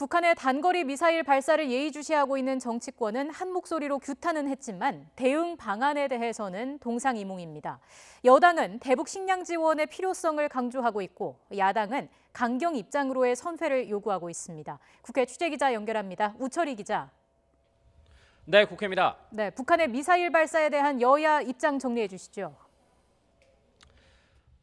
북한의 단거리 미사일 발사를 예의주시하고 있는 정치권은 한 목소리로 규탄은 했지만 대응 방안에 대해서는 동상이몽입니다. 여당은 대북 식량 지원의 필요성을 강조하고 있고 야당은 강경 입장으로의 선회를 요구하고 있습니다. 국회 취재기자 연결합니다. 우철희 기자. 네, 국회입니다. 네, 북한의 미사일 발사에 대한 여야 입장 정리해 주시죠.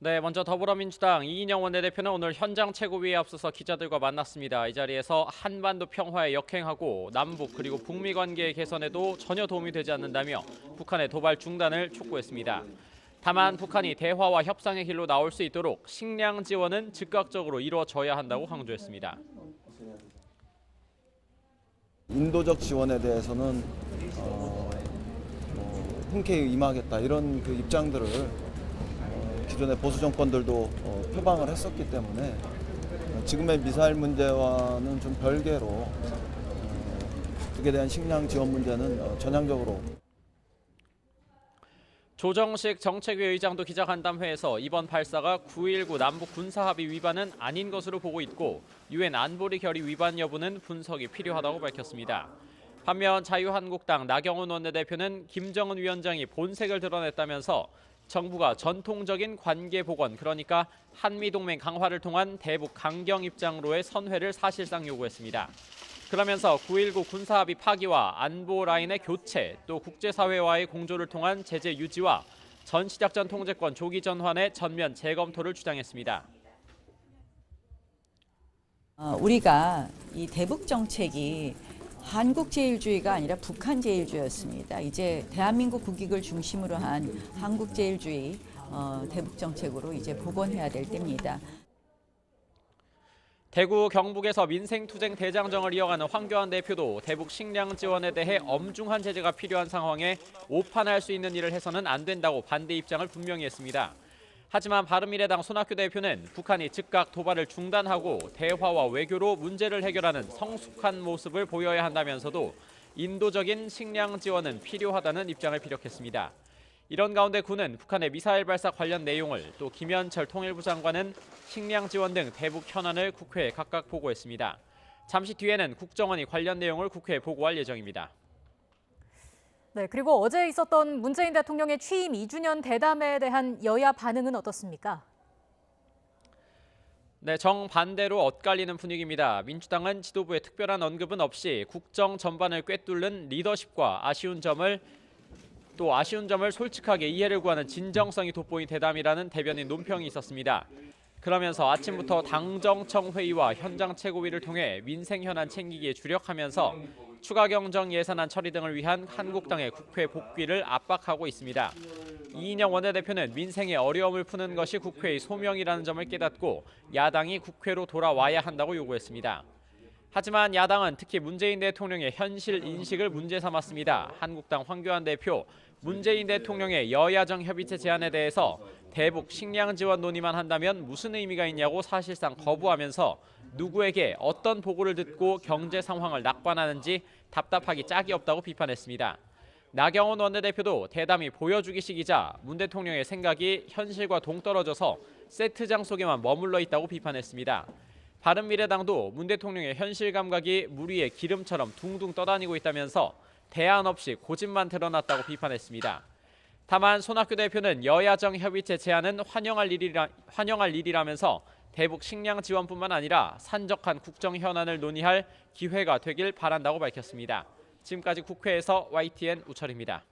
네, 먼저 더불어민주당 이인영 원내대표는 오늘 현장 최고위에 앞서서 기자들과 만났습니다. 이 자리에서 한반도 평화에 역행하고 남북 그리고 북미 관계 개선에도 전혀 도움이 되지 않는다며 북한의 도발 중단을 촉구했습니다. 다만 북한이 대화와 협상의 길로 나올 수 있도록 식량 지원은 즉각적으로 이루어져야 한다고 강조했습니다. 인도적 지원에 대해서는 흔쾌히 임하겠다 이런 그 입장들을 기존의 보수 정권들도 표방을 했었기 때문에 지금의 미사일 문제와는 좀 별개로 북에 대한 식량 지원 문제는 전향적으로. 조정식 정책위 의장도 기자간담회에서 이번 발사가 9.19 남북 군사합의 위반은 아닌 것으로 보고 있고 유엔 안보리 결의 위반 여부는 분석이 필요하다고 밝혔습니다. 반면 자유한국당 나경원 원내대표는 김정은 위원장이 본색을 드러냈다면서 정부가 전통적인 관계 복원, 그러니까 한미동맹 강화를 통한 대북 강경 입장으로의 선회를 사실상 요구했습니다. 그러면서 9.19 군사합의 파기와 안보 라인의 교체, 또 국제사회와의 공조를 통한 제재 유지와 전시작전 통제권 조기 전환의 전면 재검토를 주장했습니다. 우리가 이 대북 정책이 한국 제일주의가 아니라 북한 제일주의였습니다. 이제 대한민국 국익을 중심으로 한 한국 제일주의 대북 정책으로 이제 복원해야 될 때입니다. 대구 경북에서 민생투쟁 대장정을 이어가는 황교안 대표도 대북 식량 지원에 대해 엄중한 제재가 필요한 상황에 오판할 수 있는 일을 해서는 안 된다고 반대 입장을 분명히 했습니다. 하지만 바른미래당 손학규 대표는 북한이 즉각 도발을 중단하고 대화와 외교로 문제를 해결하는 성숙한 모습을 보여야 한다면서도 인도적인 식량 지원은 필요하다는 입장을 피력했습니다. 이런 가운데 군은 북한의 미사일 발사 관련 내용을, 또 김현철 통일부 장관은 식량 지원 등 대북 현안을 국회에 각각 보고했습니다. 잠시 뒤에는 국정원이 관련 내용을 국회에 보고할 예정입니다. 네, 그리고 어제 있었던 문재인 대통령의 취임 2주년 대담에 대한 여야 반응은 어떻습니까? 네, 정반대로 엇갈리는 분위기입니다. 민주당은 지도부의 특별한 언급은 없이 국정 전반을 꿰뚫는 리더십과 아쉬운 점을 솔직하게 이해를 구하는 진정성이 돋보인 대담이라는 대변인 논평이 있었습니다. 그러면서 아침부터 당정청 회의와 현장 최고위를 통해 민생 현안 챙기기에 주력하면서 추가 경정 예산안 처리 등을 위한 한국당의 국회 복귀를 압박하고 있습니다. 이인영 원내대표는 민생의 어려움을 푸는 것이 국회의 소명이라는 점을 깨닫고 야당이 국회로 돌아와야 한다고 요구했습니다. 하지만 야당은 특히 문재인 대통령의 현실 인식을 문제 삼았습니다. 한국당 황교안 대표, 문재인 대통령의 여야정 협의체 제안에 대해서 대북 식량 지원 논의만 한다면 무슨 의미가 있냐고 사실상 거부하면서 누구에게 어떤 보고를 듣고 경제 상황을 낙관하는지 답답하기 짝이 없다고 비판했습니다. 나경원 원내대표도 대담이 보여주기식이자 문 대통령의 생각이 현실과 동떨어져서 세트장 속에만 머물러 있다고 비판했습니다. 바른미래당도 문 대통령의 현실 감각이 물 위에 기름처럼 둥둥 떠다니고 있다면서 대안 없이 고집만 드러났다고 비판했습니다. 다만 손학규 대표는 여야정 협의체 제안은 환영할 일이라면서 대북 식량 지원뿐만 아니라 산적한 국정 현안을 논의할 기회가 되길 바란다고 밝혔습니다. 지금까지 국회에서 YTN 우철입니다.